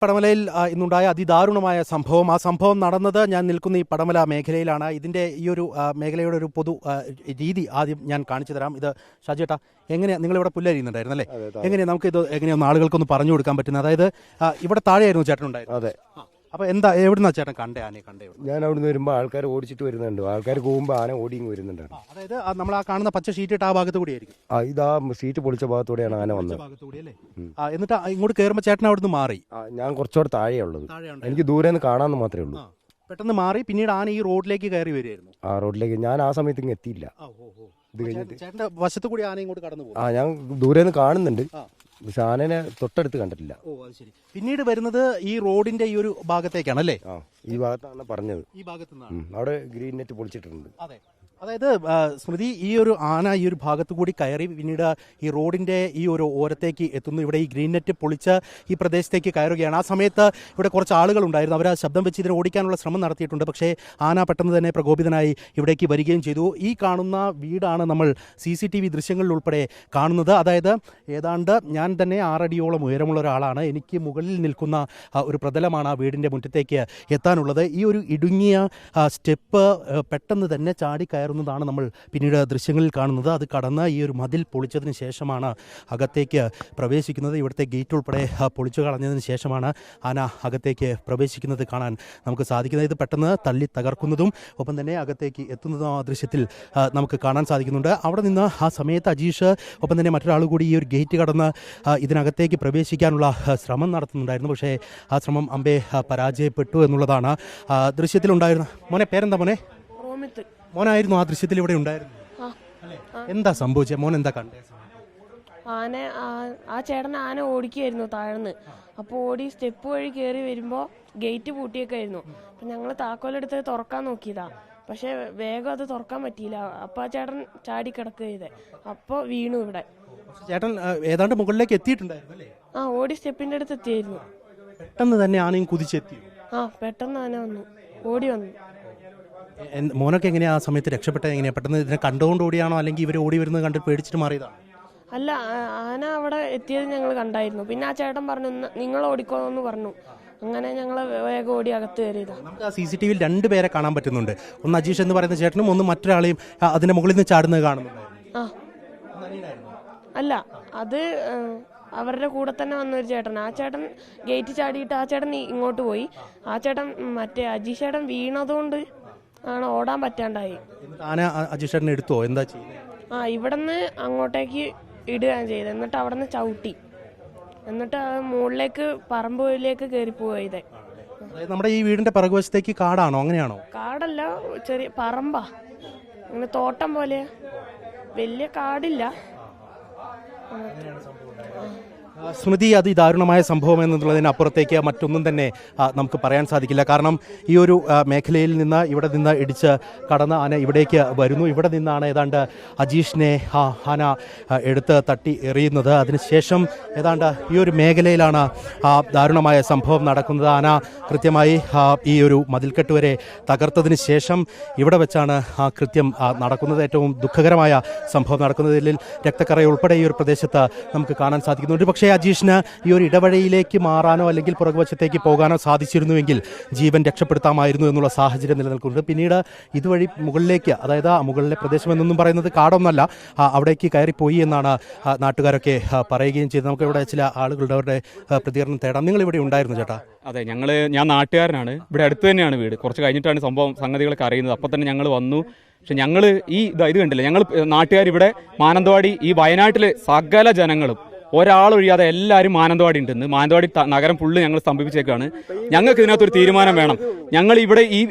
പടമലയിൽ ഇന്നുണ്ടായ അതിദാരുണമായ സംഭവം. ആ സംഭവം നടന്നത് ഞാൻ നിൽക്കുന്ന ഈ പടമല മേഖലയിലാണ്. ഇതിൻ്റെ ഈ ഒരു മേഖലയുടെ ഒരു പൊതു രീതി ആദ്യം ഞാൻ കാണിച്ചു തരാം. ഇത് ഷാജിയേട്ടാ, എങ്ങനെയാണ് നിങ്ങളിവിടെ പുല്ലരിയുന്നുണ്ടായിരുന്നു അല്ലേ? എങ്ങനെയാണ് നമുക്കിത് എങ്ങനെയൊന്ന് ആളുകൾക്കൊന്ന് പറഞ്ഞു കൊടുക്കാൻ പറ്റുന്നത്? അതായത് ഇവിടെ താഴെയായിരുന്നു ചേട്ടനുണ്ടായിരുന്നു. അതെ. അപ്പോൾ എന്താ എവിടുന്നാ ചേട്ടൻ കണ്ടേ ആനയെ? ഞാൻ അവിടുന്ന് വരുമ്പോൾ ആൾക്കാർ ഓടിച്ചിട്ട് വരുന്നുണ്ട്. ആൾക്കാർ പോകുമ്പോൾ ആന ഓടിയും വരുന്നുണ്ട്. അതായത് നമ്മൾ ആ കാണുന്ന പച്ച ഷീറ്റ് ഇട്ട് ആ ഭാഗത്ത് കൂടിയായിരിക്കും. ഇതാ സീറ്റ് പൊളിച്ച ഭാഗത്തൂടെയാണ് ആന വന്നത്. എന്നിട്ട് ഇങ്ങോട്ട് കയറുമ്പോൾ ചേട്ടൻ അവിടുന്ന് മാറി. ഞാൻ കുറച്ചുകൂടെ താഴെയുള്ളത്, എനിക്ക് ദൂരെ നിന്ന് കാണാമെന്ന് മാത്രമേ ഉള്ളൂ. പെട്ടെന്ന് മാറി, പിന്നീട് ആന ഈ റോഡിലേക്ക് കയറി വരികയായിരുന്നു. ആ റോഡിലേക്ക് ഞാൻ ആ സമയത്ത് ഇങ്ങ് എത്തിയില്ല. ഇത് കഴിഞ്ഞിട്ട് ചേട്ടന്റെ വശത്ത് കൂടി ആന ഇങ്ങോട്ട് കടന്നു പോകും. ഞാൻ ദൂരെ നിന്ന് കാണുന്നുണ്ട്, പക്ഷെ ആനനെ തൊട്ടടുത്ത് കണ്ടിട്ടില്ല. പിന്നീട് വരുന്നത് ഈ റോഡിന്റെ ഈ ഒരു ഭാഗത്തേക്കാണ് അല്ലേ? ഈ ഭാഗത്താണ് പറഞ്ഞത്. ഈ ഭാഗത്ത് നിന്നാണ്. അവിടെ ഗ്രീൻ നെറ്റ് പൊളിച്ചിട്ടുണ്ട്. അതെ. അതായത് സ്മൃതി, ഈ ഒരു ആന ഈ ഒരു ഭാഗത്തു കൂടി കയറി പിന്നീട് ഈ റോഡിന്റെ ഈ ഒരു ഓരത്തേക്ക് എത്തുന്നു. ഇവിടെ ഈ ഗ്രീൻ നെറ്റ് പൊളിച്ച് ഈ പ്രദേശത്തേക്ക് കയറുകയാണ്. ആ സമയത്ത് ഇവിടെ കുറച്ച് ആളുകൾ ഉണ്ടായിരുന്നു. അവർ ശബ്ദം വെച്ച് ഇതിനെ ഓടിക്കാനുള്ള ശ്രമം നടത്തിയിട്ടുണ്ട്. പക്ഷേ ആന പെട്ടെന്ന് തന്നെ പ്രകോപിതനായി ഇവിടേക്ക് വരികയും ചെയ്തു. ഈ കാണുന്ന വീടാണ് നമ്മൾ CCTV ദൃശ്യങ്ങളിൽ ഉൾപ്പെടെ കാണുന്നത്. അതായത് ഏതാണ്ട് ഞാൻ തന്നെ 6 അടിയോളം ഉയരമുള്ള ഒരാളാണ്. എനിക്ക് മുകളിൽ നിൽക്കുന്ന ഒരു പ്രതലമാണ് ആ വീടിൻ്റെ മുറ്റത്തേക്ക് എത്താനുള്ളത്. ഈ ഒരു ഇടുങ്ങിയ സ്റ്റെപ്പ് പെട്ടെന്ന് തന്നെ ചാടി ാണ് നമ്മൾ പിന്നീട് ദൃശ്യങ്ങളിൽ കാണുന്നത്. അത് കടന്ന് ഈ ഒരു മതിൽ പൊളിച്ചതിന് ശേഷമാണ് അകത്തേക്ക് പ്രവേശിക്കുന്നത്. ഇവിടുത്തെ ഗേറ്റ് ഉൾപ്പെടെ പൊളിച്ചു കളഞ്ഞതിന് ശേഷമാണ് ആന അകത്തേക്ക് പ്രവേശിക്കുന്നത് കാണാൻ നമുക്ക് സാധിക്കുന്നത്. ഇത് പെട്ടെന്ന് തള്ളി തകർക്കുന്നതും ഒപ്പം തന്നെ അകത്തേക്ക് എത്തുന്നതും ആ ദൃശ്യത്തിൽ നമുക്ക് കാണാൻ സാധിക്കുന്നുണ്ട്. അവിടെ നിന്ന് ആ സമയത്ത് അജീഷ് ഒപ്പം തന്നെ മറ്റൊരാൾ കൂടി ഈ ഒരു ഗേറ്റ് കടന്ന് ഇതിനകത്തേക്ക് പ്രവേശിക്കാനുള്ള ശ്രമം നടത്തുന്നുണ്ടായിരുന്നു. പക്ഷേ ആ ശ്രമം അമ്പേ പരാജയപ്പെട്ടു എന്നുള്ളതാണ് ദൃശ്യത്തിലുണ്ടായിരുന്ന. മോനെ പേരെന്താ? മോനായിരുന്നു ആ ദൃശ്യത്തിൽ ഇവിടെ ഉണ്ടായിരുന്നു. എന്താ സംഭവിച്ചത്? മോൻ എന്താ കണ്ടേ? ആ ചേട്ടൻ ആന ഓടിക്കായിരുന്നു താഴ്ന്ന്. അപ്പോൾ ഓടി സ്റ്റെപ്പ് വഴി കയറി വരുമ്പോൾ ഗേറ്റ് പൂട്ടിയൊക്കെ ആയിരുന്നു. അപ്പം ഞങ്ങൾ താക്കോലെടുത്ത് തുറക്കാൻ നോക്കിയതാ, പക്ഷെ വേഗം അത് തുറക്കാൻ പറ്റിയില്ല. അപ്പോൾ ആ ചേട്ടൻ ചാടി കിടക്കുക ചെയ്തേ. അപ്പോൾ വീണു ഇവിടെ. ചേട്ടൻ ഏതാണ്ട് മുകളിലേക്ക് എത്തിയിട്ടുണ്ടായിരുന്നു. ഓടി സ്റ്റെപ്പിന്റെ അടുത്ത് എത്തിയായിരുന്നു. പെട്ടെന്ന് തന്നെ ആനയും കുതിച്ചെത്തി. പെട്ടെന്ന് ആന വന്നു, ഓടി വന്നു. മോനൊക്കെ എങ്ങനെയാ ആ സമയത്ത് രക്ഷപ്പെട്ടത്? എങ്ങനെയാ? പെട്ടെന്ന് ഇതിനെ കണ്ടുകൊണ്ട് ഓടിയാണോ, അല്ലെങ്കിൽ ഇവർ ഓടി വരുന്നത് കണ്ട് പേടിച്ചിട്ട് മാറിയതാണ്? അല്ല, ആന അവിടെ എത്തിയത് ഞങ്ങൾ കണ്ടായിരുന്നു. പിന്നെ ആ ചേട്ടൻ പറഞ്ഞു നിങ്ങൾ ഓടിക്കോന്ന് പറഞ്ഞു. അങ്ങനെ ഞങ്ങൾ വേഗം ഓടി അകത്ത് കയറിയതാ. നമുക്ക് ആ CCTV-യിൽ 2 പേരെ കാണാൻ പറ്റുന്നുണ്ട്. ഒന്ന് അജീഷ് എന്ന് പറയുന്ന ചേട്ടനും ഒന്ന് മറ്റൊരാളെയും അതിന്റെ മുകളിൽ നിന്ന് ചാടുന്നത് കാണുന്നുണ്ട്. അല്ല, അത് അവരുടെ കൂടെ തന്നെ വന്നൊരു ചേട്ടൻ. ആ ചേട്ടൻ ഗേറ്റ് ചാടിയിട്ട് ആ ചേട്ടൻ ഇങ്ങോട്ട് പോയി. ആ ചേട്ടൻ മറ്റേ അജീഷ് ചേട്ടൻ വീണതുകൊണ്ട് ആണ് ഓടാൻ പറ്റാണ്ടായി. ആന അജീഷ് ചേട്ടനെ എടുത്തോ? എന്താ ചെയ്യുന്നത്? ഇവിടുന്ന് അങ്ങോട്ടേക്ക് ഇടുകയാണ് ചെയ്തത്. എന്നിട്ട് അവിടെ നിന്ന് ചവിട്ടി, എന്നിട്ട് മുകളിലേക്ക് പറമ്പിലേക്ക് കയറി പോയതേ. നമ്മുടെ ഈ വീടിന്റെ പിറകുവശത്തേക്ക് കാടാണോ? അങ്ങനെയാണോ? കാടല്ല, ചെറിയ പറമ്പാ, അങ്ങനെ തോട്ടം പോലെ, വലിയ കാടില്ല. സ്മൃതി, അതിദാരുണമായ സംഭവം എന്നുള്ളതിനപ്പുറത്തേക്ക് മറ്റൊന്നും തന്നെ നമുക്ക് പറയാൻ സാധിക്കില്ല. കാരണം ഈ ഒരു മേഖലയിൽ നിന്ന് ഇവിടെ നിന്ന് ഇടിച്ച് കടന്ന് ആന ഇവിടേക്ക് വരുന്നു. ഇവിടെ നിന്നാണ് ഏതാണ്ട് അജീഷിനെ ആന എടുത്ത് തട്ടി എറിയുന്നത്. അതിനുശേഷം ഏതാണ്ട് ഈ ഒരു മേഖലയിലാണ് ദാരുണമായ സംഭവം നടക്കുന്നത്. ആന കൃത്യമായി ഈ ഒരു മതിൽക്കെട്ട് വരെ തകർത്തതിന് ശേഷം ഇവിടെ വെച്ചാണ് ആ കൃത്യം നടക്കുന്നത്. ഏറ്റവും ദുഃഖകരമായ സംഭവം നടക്കുന്നതിൽ രക്തക്കറ ഉൾപ്പെടെ ഈ ഒരു പ്രദേശത്ത് നമുക്ക് കാണാൻ സാധിക്കുന്നുണ്ട്. പക്ഷേ അജീഷിന് ഈ ഒരു ഇടവഴിയിലേക്ക് മാറാനോ അല്ലെങ്കിൽ പുറകുവശത്തേക്ക് പോകാനോ സാധിച്ചിരുന്നുവെങ്കിൽ ജീവൻ രക്ഷപ്പെടുത്താമായിരുന്നു എന്നുള്ള സാഹചര്യം നിലനിൽക്കുന്നുണ്ട്. പിന്നീട് ഇതുവഴി മുകളിലേക്ക്, അതായത് ആ മുകളിലെ പ്രദേശം എന്നൊന്നും പറയുന്നത് കാടൊന്നല്ല, അവിടേക്ക് കയറിപ്പോയി എന്നാണ് നാട്ടുകാരൊക്കെ പറയുകയും ചെയ്തത്. നമുക്ക് ഇവിടെ ചില ആളുകളുടെ അവരുടെ പ്രതികരണം തേടാം. നിങ്ങൾ ഇവിടെ ഉണ്ടായിരുന്നു ചേട്ടാ? അതെ, ഞാൻ നാട്ടുകാരനാണ്. ഇവിടെ അടുത്ത് തന്നെയാണ് വീട്. കുറച്ച് കഴിഞ്ഞിട്ടാണ് സംഗതികളൊക്കെ അറിയുന്നത്. അപ്പം തന്നെ ഞങ്ങൾ വന്നു. പക്ഷെ ഞങ്ങൾ ഇത് കണ്ടില്ല. ഞങ്ങൾ നാട്ടുകാർ ഇവിടെ മാനന്തവാടി, ഈ വയനാട്ടിലെ സകല ജനങ്ങളും ഒരാളൊഴിയാതെ എല്ലാവരും മാനന്തവാടി ഉണ്ടെന്ന്. മാനന്തവാടി നഗരം ഫുള്ള് ഞങ്ങൾ സ്തംഭിപ്പിച്ചേക്കാണ്. ഞങ്ങൾക്ക് ഇതിനകത്തൊരു തീരുമാനം വേണം. ഞങ്ങൾ ഇവിടെ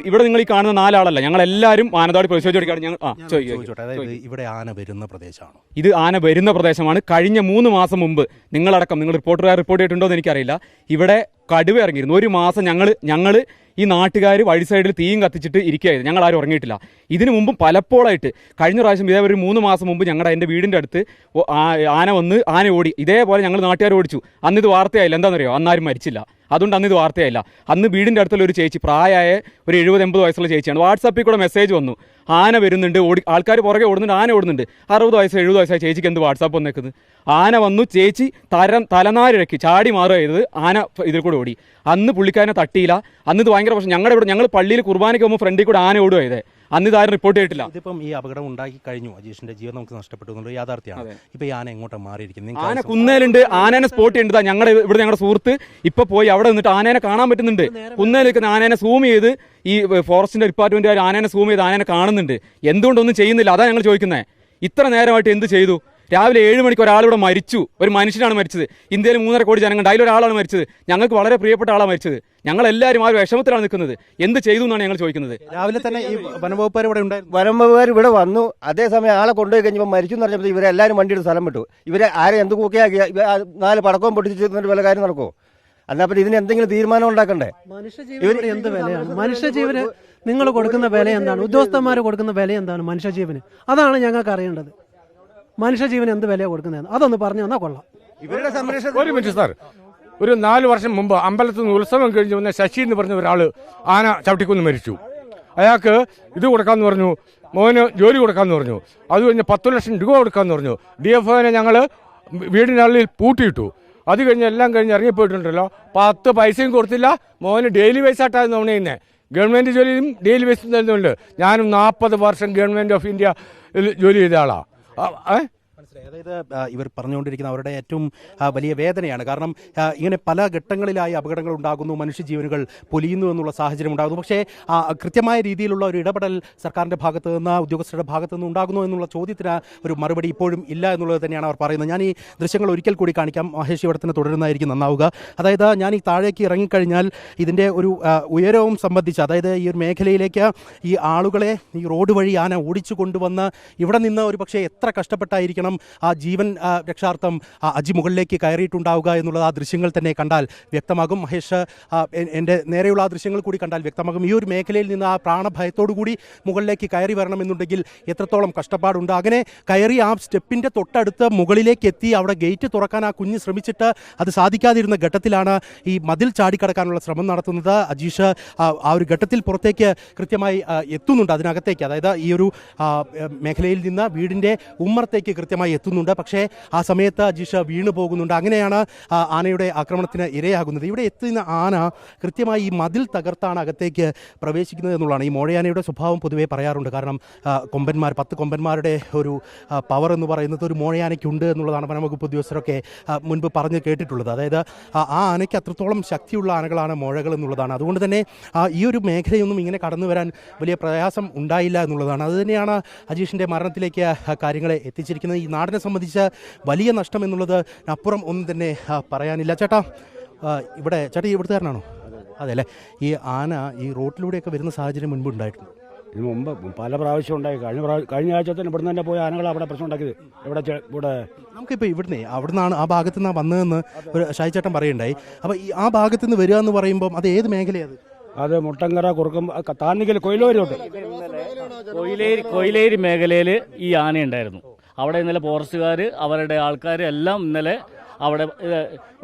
നിങ്ങൾ ഈ കാണുന്ന 4 ആളല്ല, ഞങ്ങൾ എല്ലാവരും മാനന്തവാടി പരിശോധിച്ചെടുക്കുകയാണ്. ഇവിടെ ആന വരുന്ന പ്രദേശമാണ്. ഇത് ആന വരുന്ന പ്രദേശമാണ്. കഴിഞ്ഞ 3 മാസം മുമ്പ് നിങ്ങളടക്കം, നിങ്ങൾ റിപ്പോർട്ട് ചെയ്തിട്ടുണ്ടോ എന്ന് എനിക്കറിയില്ല, ഇവിടെ കടുവ ഇറങ്ങിയിരുന്നു. 1 മാസം ഞങ്ങൾ ഈ നാട്ടുകാർ വഴി സൈഡിൽ തീയും കത്തിച്ചിട്ട് ഇരിക്കുകയായിരുന്നു. ഞങ്ങൾ ആരും ഉറങ്ങിയിട്ടില്ല. ഇതിനു മുമ്പും പലപ്പോഴായിട്ട്, കഴിഞ്ഞ പ്രാവശ്യം ഇതേപോലെ 3 മാസം മുമ്പ് എൻ്റെ വീടിൻ്റെ അടുത്ത് ആന ഓടി. ഇതേപോലെ ഞങ്ങൾ നാട്ടുകാർ ഓടിച്ചു. അന്ന് ഇത് വാർത്തയായില്ല. എന്താണെന്നറിയോ? അന്നാരും മരിച്ചില്ല. അതുകൊണ്ട് അന്ന് ഇത് വാർത്തയായില്ല. അന്ന് വീടിൻ്റെ അടുത്തുള്ള ഒരു ചേച്ചി, പ്രായമായ ഒരു 70-80 വയസ്സുള്ള ചേച്ചിയാണ്. വാട്സാപ്പിൽ കൂടെ മെസ്സേജ് വന്നു. ആന വരുന്നുണ്ട്, ആൾക്കാർ പുറകെ ഓടുന്നുണ്ട്, ആന ഓടുന്നുണ്ട്. 60 വയസ്സ് 70 വയസ്സായി ചേച്ചിക്ക് എന്ത് വാട്സാപ്പ് വന്നേക്കുന്നത്? ആന വന്നു, ചേച്ചി തലനാരിഴക്കി ചാടി മാറുക ചെയ്തത്, ആന ഇതിൽ കൂടെ ഓടി. അന്ന് പുള്ളിക്കാരനെ തട്ടിയില്ല. അന്ന് ഇത് ഭയങ്കര പ്രശ്നം. ഞങ്ങൾ പള്ളിയിൽ കുർബാനയ്ക്ക് പോകുമ്പോൾ ഫ്രണ്ടിൽ കൂടെ ആന ഓടുക ചെയ്തേ. അന്ന് ഇതാരും റിപ്പോർട്ട് ചെയ്തിട്ടില്ല. ഇതിപ്പം ഈ അപകടം ഉണ്ടാക്കി കഴിഞ്ഞു, അജീഷിന്റെ ജീവൻ നമുക്ക് നഷ്ടപ്പെട്ടു എന്നുള്ളത് യാഥാർത്ഥ്യമാണ്. ഇപ്പൊ ഈ ആന എങ്ങോട്ടാ മാറിയിരിക്കുന്നത്? ആന കുന്നേലുണ്ട്, ആനേനെ സ്പോട്ട് ചെയ്യേണ്ടതാ. ഞങ്ങളുടെ സുഹൃത്ത് ഇപ്പൊ പോയി അവിടെ നിന്നിട്ട് ആനേനെ കാണാൻ പറ്റുന്നുണ്ട്. കുന്നേൽ നിൽക്കുന്ന ആനേനെ സൂം ചെയ്ത് ഈ ഫോറസ്റ്റിന്റെ ഡിപ്പാർട്ട്മെന്റുകാർ ആനേനെ സൂം ചെയ്ത് ആനേനെ കാണുന്നുണ്ട്. എന്തുകൊണ്ടൊന്നും ചെയ്യുന്നില്ല? അതാ ഞങ്ങൾ ചോദിക്കുന്നത്. ഇത്ര നേരമായിട്ട് എന്ത് ചെയ്തു? രാവിലെ 7 മണിക്ക് ഒരാളിവിടെ മരിച്ചു. ഒരു മനുഷ്യനാണ് മരിച്ചത്. ഇന്ത്യയിൽ 3.5 കോടി ജനങ്ങളുണ്ട്, അതിലൊരാളാണ് മരിച്ചത്. ഞങ്ങൾക്ക് വളരെ പ്രിയപ്പെട്ട ആളാണ് മരിച്ചത്. ഞങ്ങളെല്ലാവരും ആ വിഷമത്തിലാണ് നിൽക്കുന്നത്. എന്ത് ചെയ്തു എന്നാണ് ഞങ്ങൾ ചോദിക്കുന്നത്. രാവിലെ തന്നെ ഈ വനംവകുപ്പുകാർ ഇവിടെ ഉണ്ടായിരുന്നു. വനംവകുപ്പുകാർ ഇവിടെ വന്നു. അതേസമയം ആളെ കൊണ്ടുപോയി കഴിഞ്ഞപ്പോൾ മരിച്ചു എന്ന് പറഞ്ഞപ്പോൾ ഇവരെല്ലാവരും വണ്ടിയുടെ സ്ഥലം വിട്ടു. ഇവരെ ആരെ എന്ത് കൂക്കിയാക്കി 4 പടക്കവും പൊട്ടിച്ചിട്ട് വല്ല കാര്യം നടക്കുമോ? എന്നപ്പോൾ ഇതിന് എന്തെങ്കിലും തീരുമാനം ഉണ്ടാക്കണ്ടേ? മനുഷ്യജീവന് എന്ത് വിലയാണ്? മനുഷ്യജീവന് നിങ്ങൾ കൊടുക്കുന്ന വില എന്താണ്? ഉദ്യോഗസ്ഥന്മാർ കൊടുക്കുന്ന വില എന്താണ് മനുഷ്യജീവന്? അതാണ് ഞങ്ങൾക്ക് അറിയേണ്ടത്. മനുഷ്യജീവന് എന്ത് വിലയാണ് കൊടുക്കുന്നതെന്ന് അതൊന്ന് പറഞ്ഞു തന്നാൽ കൊള്ളാം. ഇവരുടെ സംരക്ഷണം. ഒരു മിനിറ്റ് സാർ, ഒരു 4 വർഷം മുമ്പ് അമ്പലത്തിൽ നിന്ന് ഉത്സവം കഴിഞ്ഞ് വന്ന ശശി എന്ന് പറഞ്ഞ ഒരാൾ ആന ചവിട്ടിക്കൊന്ന് മരിച്ചു. അയാൾക്ക് ഇത് കൊടുക്കാമെന്ന് പറഞ്ഞു, മോന് ജോലി കൊടുക്കാമെന്ന് പറഞ്ഞു. അത് കഴിഞ്ഞ് 10 ലക്ഷം രൂപ കൊടുക്കാമെന്ന് പറഞ്ഞു. DFOനെ ഞങ്ങൾ വീടിനുള്ളിൽ പൂട്ടിയിട്ടു. അത് കഴിഞ്ഞ് എല്ലാം കഴിഞ്ഞ് ഇറങ്ങിപ്പോയിട്ടുണ്ടല്ലോ, 10 പൈസയും കൊടുത്തില്ല. മോന് ഡെയിലി വേസ് ആയിട്ടാണ് തോന്നുന്നത്. ഗവൺമെൻറ് ജോലിയും ഡെയിലി വേസും തരുന്നുണ്ട്. ഞാനും 40 വർഷം ഗവൺമെൻറ് ഓഫ് ഇന്ത്യ ജോലി ചെയ്ത ആളാണ്. അതായത് ഇവർ പറഞ്ഞുകൊണ്ടിരിക്കുന്ന അവരുടെ ഏറ്റവും വലിയ വേദനയാണ്. കാരണം ഇങ്ങനെ പല ഘട്ടങ്ങളിലായി അപകടങ്ങൾ ഉണ്ടാകുന്നു, മനുഷ്യജീവനുകൾ പൊലിയുന്നു എന്നുള്ള സാഹചര്യം ഉണ്ടാകുന്നു. പക്ഷേ കൃത്യമായ രീതിയിലുള്ള ഒരു ഇടപെടൽ സർക്കാരിൻ്റെ ഭാഗത്ത് നിന്ന്, ഉദ്യോഗസ്ഥരുടെ ഭാഗത്തു നിന്ന് ഉണ്ടാകുന്നു എന്നുള്ള ചോദ്യത്തിന് ഒരു മറുപടി ഇപ്പോഴും ഇല്ല എന്നുള്ളത് തന്നെയാണ് അവർ പറയുന്നത്. ഞാൻ ഈ ദൃശ്യങ്ങൾ ഒരിക്കൽ കൂടി കാണിക്കാം. മഹേഷ് ഇവിടെ തന്നെ തുടരുന്നതായിരിക്കും നന്നാവുക. അതായത് ഞാൻ ഈ താഴേക്ക് ഇറങ്ങിക്കഴിഞ്ഞാൽ ഇതിൻ്റെ ഒരു ഉയരവും സംബന്ധിച്ച്, അതായത് ഈ ഒരു മേഖലയിലേക്ക് ഈ ആളുകളെ ഈ റോഡ് വഴി ആന ഓടിച്ചു കൊണ്ടുവന്ന് ഇവിടെ നിന്ന് ഒരു പക്ഷേ എത്ര കഷ്ടപ്പെട്ടായിരിക്കണം ആ ജീവൻ രക്ഷാർത്ഥം അജി മുകളിലേക്ക് കയറിയിട്ടുണ്ടാവുക എന്നുള്ളത് ആ ദൃശ്യങ്ങൾ തന്നെ കണ്ടാൽ വ്യക്തമാകും. മഹേഷ്, എൻ്റെ നേരെയുള്ള ആ ദൃശ്യങ്ങൾ കൂടി കണ്ടാൽ വ്യക്തമാകും. ഈ ഒരു മേഖലയിൽ നിന്ന് ആ പ്രാണഭയത്തോടു കൂടി മുകളിലേക്ക് കയറി വരണമെന്നുണ്ടെങ്കിൽ എത്രത്തോളം കഷ്ടപ്പാടുണ്ട്. അങ്ങനെ കയറി ആ സ്റ്റെപ്പിൻ്റെ തൊട്ടടുത്ത് മുകളിലേക്ക് എത്തി അവിടെ ഗേറ്റ് തുറക്കാൻ ആ കുഞ്ഞ് ശ്രമിച്ചിട്ട് അത് സാധിക്കാതിരുന്ന ഘട്ടത്തിലാണ് ഈ മതിൽ ചാടിക്കടക്കാനുള്ള ശ്രമം നടത്തുന്നത്. അജീഷ് ആ ഒരു ഘട്ടത്തിൽ പുറത്തേക്ക് കൃത്യമായി എത്തുന്നുണ്ട്, അതിനകത്തേക്ക്. അതായത് ഈ ഒരു മേഖലയിൽ നിന്ന് വീടിൻ്റെ ഉമ്മറത്തേക്ക് കൃത്യമായി എത്തുന്നുണ്ട്. പക്ഷേ ആ സമയത്ത് അജീഷ വീണു പോകുന്നുണ്ട്. അങ്ങനെയാണ് ആനയുടെ ആക്രമണത്തിന് ഇരയാകുന്നത്. ഇവിടെ എത്തുന്ന ആന കൃത്യമായി ഈ മതിൽ തകർത്താണ് അകത്തേക്ക് പ്രവേശിക്കുന്നത് എന്നുള്ളതാണ്. ഈ മോഴയാനയുടെ സ്വഭാവം പൊതുവേ പറയാറുണ്ട്. കാരണം 10 കൊമ്പന്മാരുടെ ഒരു പവർ എന്ന് പറയുന്നത് ഒരു മോഴയാനയ്ക്കുണ്ട് എന്നുള്ളതാണ് വനംവകുപ്പ് ഉദ്യോഗസ്ഥരൊക്കെ മുൻപ് പറഞ്ഞ് കേട്ടിട്ടുള്ളത്. അതായത് ആ ആനയ്ക്ക് അത്രത്തോളം ശക്തിയുള്ള ആനകളാണ് മോഴകൾ എന്നുള്ളതാണ്. അതുകൊണ്ട് തന്നെ ഈ ഒരു മേഖലയൊന്നും ഇങ്ങനെ കടന്നു വരാൻ വലിയ പ്രയാസം ഉണ്ടായില്ല എന്നുള്ളതാണ്. അതുതന്നെയാണ് അജീഷിൻ്റെ മരണത്തിലേക്ക് കാര്യങ്ങളെ എത്തിച്ചിരിക്കുന്നത്. ഈ നാടിനെ സംബന്ധിച്ച് വലിയ നഷ്ടം എന്നുള്ളത് അപ്പുറം ഒന്നും തന്നെ പറയാനില്ല. ചേട്ടാ ഇവിടുത്തുകാരനാണോ? അതെ അല്ലേ. ഈ ആന ഈ റോട്ടിലൂടെയൊക്കെ വരുന്ന സാഹചര്യം മുൻപ് ഉണ്ടായിട്ടുണ്ട്? ഇതിന് മുമ്പ് പല പ്രാവശ്യം ഉണ്ടായി. കഴിഞ്ഞ ആഴ്ച തന്നെ ഇവിടെ തന്നെ പോയ ആനകൾ അവിടെ പ്രശ്നം ഉണ്ടാക്കിയത്. ഇവിടെ നമുക്കിപ്പോൾ അവിടുന്നാണ് ആ ഭാഗത്തു നിന്നാണ് വന്നതെന്ന് ഒരു ഷായിച്ചേട്ടൻ പറയുണ്ടായി. അപ്പോൾ ഈ ആ ഭാഗത്തു നിന്ന് വരിക എന്ന് പറയുമ്പം അത് ഏത് മേഖലയാണ്? അത് മുട്ടങ്കര കുറുക്കം താന്നിക്കൽ കൊയിലോരിലോട്ട് കൊയിലേരി മേഖലയിൽ ഈ ആന ഉണ്ടായിരുന്നു. അവിടെ ഇന്നലെ ഫോറസ്റ്റുകാർ അവരുടെ ആൾക്കാർ എല്ലാം ഇന്നലെ അവിടെ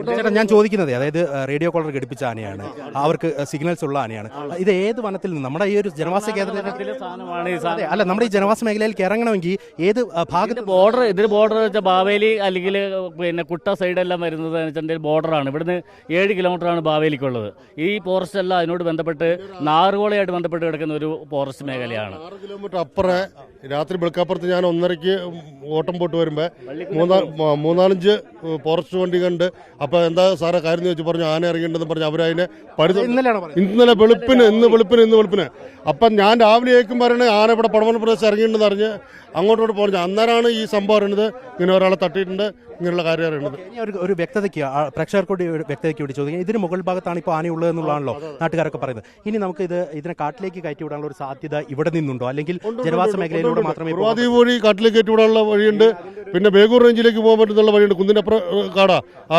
ചേട്ടാ ഞാൻ ചോദിക്കുന്നത്, അതായത് റേഡിയോ കോളർ ഘടിപ്പിച്ച ആനയാണ്, അവർക്ക് സിഗ്നൽസ് ഉള്ള ആനയാണ്. ഇത് ഏത് വനത്തിൽ നിന്ന്? നമ്മുടെ ഈ ഒരു ജനവാസ കേന്ദ്രത്തിലെ സാധനമാണ്. അല്ല, നമ്മുടെ ഈ ജനവാസ മേഖലയിലേക്ക് ഇറങ്ങണമെങ്കിൽ ഏത് ഭാഗത്ത് ബോർഡർ? ഇതിന് ബോർഡർ വെച്ചാൽ ബാവേലി അല്ലെങ്കിൽ പിന്നെ കുട്ട സൈഡെല്ലാം വരുന്നത് വെച്ചാൽ ബോർഡറാണ്. ഇവിടുന്ന് 7 കിലോമീറ്ററാണ് ബാവേലിക്കുള്ളത്. ഈ ഫോറസ്റ്റ് എല്ലാം അതിനോട് ബന്ധപ്പെട്ട് നാറുകോളയായിട്ട് ബന്ധപ്പെട്ട് കിടക്കുന്ന ഒരു ഫോറസ്റ്റ് മേഖലയാണ്. 6 കിലോമീറ്റർ അപ്പുറം രാത്രി വെളുക്കാപ്പുറത്ത് ഞാൻ 1:30 ഓട്ടം പോട്ട് വരുമ്പോൾ 3-4 ഫോറസ്റ്റ് വണ്ടി കണ്ട്. അപ്പോൾ എന്താ സാറേ കാര്യം എന്ന് വെച്ച് പറഞ്ഞു ആന ഇറങ്ങിയിട്ടുണ്ടെന്ന് പറഞ്ഞു. അവരതിനെ ഇന്നലെ വെളുപ്പിന് അപ്പം ഞാൻ രാവിലെ കേൾക്കും പറയണേ ആന ഇവിടെ പടവന പ്രദേശം ഇറങ്ങിയിട്ടുണ്ടെന്ന് അറിഞ്ഞ് അങ്ങോട്ടോട്ട് പറഞ്ഞു. അന്നേരമാണ് ഈ സംഭവം അറിയുന്നത്. ഇങ്ങനെ ഒരാളെ തട്ടിയിട്ടുണ്ട്, ഇങ്ങനെയുള്ള കാര്യം അറിയുന്നത്. ഒരു വ്യക്തതയ്ക്ക് പ്രേക്ഷകർക്കൂടി വ്യക്തതയ്ക്ക് വേണ്ടി ചോദിക്കുക, ഇതിന് മുകൾ ഭാഗത്താണ് ഇപ്പോൾ ആനയുള്ളത് എന്നുള്ളതാണല്ലോ നാട്ടുകാരൊക്കെ പറയുന്നത്. ഇനി നമുക്ക് ഇതിനെ കാട്ടിലേക്ക് കയറ്റി വിടാനുള്ള ഒരു സാധ്യത ഇവിടെ നിന്നുണ്ടോ? അല്ലെങ്കിൽ ജനവാസ മേഖലയിലൂടെ മാത്രമേ? പൂർവാദി വഴി കാട്ടിലേക്ക് കയറ്റി വിടാനുള്ള വഴിയുണ്ട്. പിന്നെ ബേഗൂർ റേഞ്ചിലേക്ക് പോകാൻ പറ്റുന്നുള്ള വഴിയുണ്ട്. കുന്നിനപ്പുറം കാടാ, ആ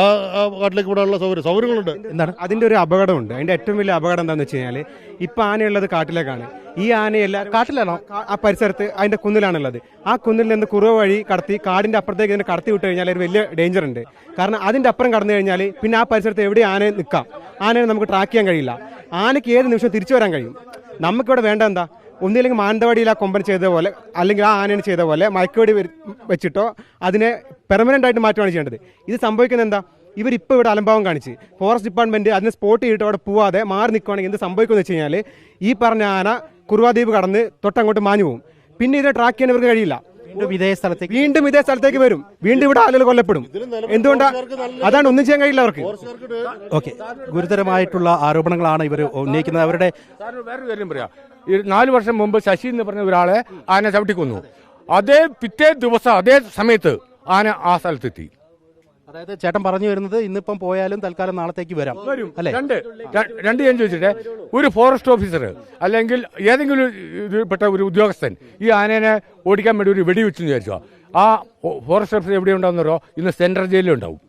കാട്ടിലേക്ക് വിടാനുള്ള സൗകര്യങ്ങളുണ്ട്. എന്താണ് അതിന്റെ ഒരു അപകടമുണ്ട്. അതിന്റെ ഏറ്റവും വലിയ അപകടം എന്താണെന്ന് വെച്ച് കഴിഞ്ഞാൽ ഇപ്പൊ ആനയുള്ളത് കാട്ടിലേക്കാണ്. ഈ ആനയെല്ലാം കാട്ടിലാണോ? ആ പരിസരത്ത് അതിന്റെ കുന്നിലാണുള്ളത്. ആ കുന്നിൽ നിന്ന് കുറവ് വഴി കടത്തി കാടിന്റെ അപ്പുറത്തേക്ക് ഇതിനെ കടത്തി വിട്ട് കഴിഞ്ഞാൽ ഒരു വലിയ ഡേഞ്ചർ ഉണ്ട്. കാരണം അതിന്റെ അപ്പുറം കടന്നു കഴിഞ്ഞാൽ പിന്നെ ആ പരിസരത്ത് എവിടെ ആനയെ നിൽക്കാം. ആനയെ നമുക്ക് ട്രാക്ക് ചെയ്യാൻ കഴിയില്ല. ആനയ്ക്ക് ഏത് നിമിഷം തിരിച്ചു വരാൻ കഴിയും. നമുക്കിവിടെ വേണ്ട എന്താ? ഒന്നില്ലെങ്കിൽ മാനന്തവാടിയിൽ ആ കൊമ്പൻ ചെയ്ത പോലെ അല്ലെങ്കിൽ ആ ആനയാണ് ചെയ്ത പോലെ മയക്കുവെടി വെച്ചിട്ടോ അതിനെ പെർമനന്റ് ആയിട്ട് മാറ്റുകയാണ് ചെയ്യേണ്ടത്. ഇത് സംഭവിക്കുന്നത് എന്താ? ഇവരിപ്പോൾ ഇവിടെ അലംഭാവം കാണിച്ച് ഫോറസ്റ്റ് ഡിപ്പാർട്ട്മെന്റ് അതിനെ സ്പോട്ട് ചെയ്തിട്ട് അവിടെ പോവാതെ മാറി നിൽക്കുകയാണെങ്കിൽ എന്ത് സംഭവിക്കുമെന്ന് വെച്ച് കഴിഞ്ഞാൽ ഈ പറഞ്ഞ ആന കുറുവാദ്വീപ് കടന്ന് തൊട്ടങ്ങോട്ട് മാഞ്ഞു പോകും. പിന്നെ ഇതിനെ ട്രാക്ക് ചെയ്യാൻ ഇവർക്ക് കഴിയില്ല. വീണ്ടും ഇതേ സ്ഥലത്തേക്ക് വരും. വീണ്ടും ഇവിടെ ആളുകൾ കൊല്ലപ്പെടും. എന്തുകൊണ്ടാ? അതാണ് ഒന്നും ചെയ്യാൻ കഴിയില്ല അവർക്ക്. ഓക്കെ, ഗുരുതരമായിട്ടുള്ള ആരോപണങ്ങളാണ് ഇവർ ഉന്നയിക്കുന്നത്. അവരുടെ വേറൊരു കാര്യം പറയാം. 4 വർഷം മുമ്പ് ശശി എന്ന് പറഞ്ഞ ഒരാളെ ആന ചവിട്ടിക്കൊന്നു. അതേ പിറ്റേ ദിവസം അതേ സമയത്ത് ആന ആ സ്ഥലത്തെത്തി. അതായത് ചേട്ടൻ പറഞ്ഞു വരുന്നത് ഇന്നിപ്പം പോയാലും തൽക്കാലം നാളത്തേക്ക് വരാം അല്ലേ? രണ്ട് ഞാൻ ചോദിച്ചിട്ട്, ഒരു ഫോറസ്റ്റ് ഓഫീസർ അല്ലെങ്കിൽ ഏതെങ്കിലും ഇതിൽപ്പെട്ട ഒരു ഉദ്യോഗസ്ഥൻ ഈ ആനേനെ ഓടിക്കാൻ വേണ്ടി ഒരു വെടിവെച്ചെന്ന് വിചാരിച്ചോ, ആ ഫോറസ്റ്റ് ഓഫീസർ എവിടെ ഉണ്ടാവുന്നവരോ ഇന്ന് സെൻട്രൽ ജയിലിൽ ഉണ്ടാവും.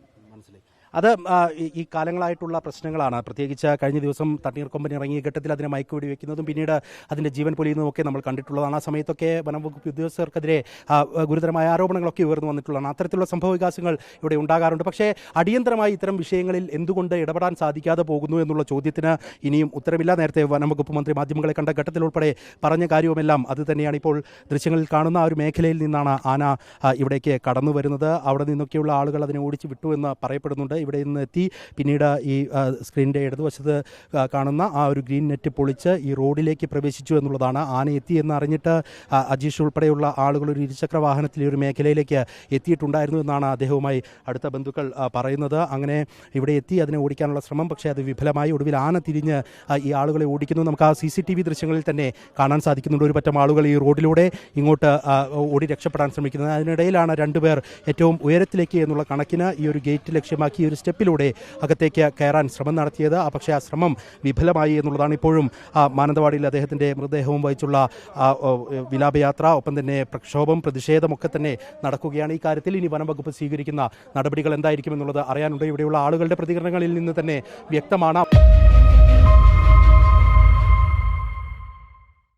അത് ഈ കാലങ്ങളായിട്ടുള്ള പ്രശ്നങ്ങളാണ്. പ്രത്യേകിച്ച് കഴിഞ്ഞ ദിവസം തണ്ണീർക്കൊമ്പൻ ഇറങ്ങിയ ഘട്ടത്തിൽ അതിനെ മയക്കുവെടി വെക്കുന്നതും പിന്നീട് അതിൻ്റെ ജീവൻ പൊലിയുന്നതും ഒക്കെ നമ്മൾ കണ്ടിട്ടുള്ളതാണ്. ആ സമയത്തൊക്കെ വനംവകുപ്പ് ഉദ്യോഗസ്ഥർക്കെതിരെ ഗുരുതരമായ ആരോപണങ്ങളൊക്കെ ഉയർന്നു വന്നിട്ടുള്ളതാണ്. അത്തരത്തിലുള്ള സംഭവ വികാസങ്ങൾ ഇവിടെ ഉണ്ടാകാറുണ്ട്. പക്ഷേ അടിയന്തരമായി ഇത്തരം വിഷയങ്ങളിൽ എന്തുകൊണ്ട് ഇടപെടാൻ സാധിക്കാതെ പോകുന്നു എന്നുള്ള ചോദ്യത്തിന് ഇനിയും ഉത്തരവില്ല. നേരത്തെ വനംവകുപ്പ് മന്ത്രി മാധ്യമങ്ങളെ കണ്ട ഘട്ടത്തിൽ ഉൾപ്പെടെ പറഞ്ഞ കാര്യവുമെല്ലാം അത് തന്നെയാണ്. ഇപ്പോൾ ദൃശ്യങ്ങളിൽ കാണുന്ന ആ ഒരു മേഖലയിൽ നിന്നാണ് ആന ഇവിടേക്ക് കടന്നു വരുന്നത്. അവിടെ നിന്നൊക്കെയുള്ള ആളുകൾ അതിനെ ഓടിച്ചു വിട്ടു എന്ന് പറയപ്പെടുന്നുണ്ട്. ഇവിടെ നിന്ന് എത്തി പിന്നീട് ഈ സ്ക്രീനിൻ്റെ ഇടതുവശത്ത് കാണുന്ന ആ ഒരു ഗ്രീൻ നെറ്റ് പൊളിച്ച് ഈ റോഡിലേക്ക് പ്രവേശിച്ചു എന്നുള്ളതാണ്. ആന എത്തി എന്ന് അറിഞ്ഞിട്ട് അജീഷ് ഉൾപ്പെടെയുള്ള ആളുകൾ ഒരു ഇരുചക്ര വാഹനത്തിൽ ഈ ഒരു മേഖലയിലേക്ക് എത്തിയിട്ടുണ്ടായിരുന്നു എന്നാണ് അദ്ദേഹവുമായി അടുത്ത ബന്ധുക്കൾ പറയുന്നത്. അങ്ങനെ ഇവിടെ എത്തി അതിനെ ഓടിക്കാനുള്ള ശ്രമം, പക്ഷേ അത് വിഫലമായി. ഒടുവിൽ ആന തിരിഞ്ഞ് ഈ ആളുകളെ ഓടിക്കുന്നു. നമുക്ക് ആ CCTV ദൃശ്യങ്ങളിൽ തന്നെ കാണാൻ സാധിക്കുന്നുണ്ട്. ഒരു പറ്റം ആളുകൾ ഈ റോഡിലൂടെ ഇങ്ങോട്ട് ഓടി രക്ഷപ്പെടാൻ ശ്രമിക്കുന്നത്. അതിനിടയിലാണ് രണ്ടുപേർ ഏറ്റവും ഉയരത്തിലേക്ക് എന്നുള്ള കണക്കിന് ഈ ഒരു ഗേറ്റ് ലക്ഷ്യമാക്കി ഒരു സ്റ്റെപ്പിലൂടെ അകത്തേക്ക് കയറാൻ ശ്രമം നടത്തിയത്. പക്ഷേ ആ ശ്രമം വിഫലമായി എന്നുള്ളതാണ്. ഇപ്പോഴും മാനന്തവാടിയിൽ അദ്ദേഹത്തിൻ്റെ മൃതദേഹവും വഹിച്ചുള്ള വിലാപയാത്ര, ഒപ്പം തന്നെ പ്രക്ഷോഭം, പ്രതിഷേധമൊക്കെ തന്നെ നടക്കുകയാണ്. ഈ കാര്യത്തിൽ ഇനി വനംവകുപ്പ് സ്വീകരിക്കുന്ന നടപടികൾ എന്തായിരിക്കും എന്നുള്ളത് അറിയാനുണ്ട്. ഇവിടെയുള്ള ആളുകളുടെ പ്രതികരണങ്ങളിൽ നിന്ന് തന്നെ വ്യക്തമാണ്.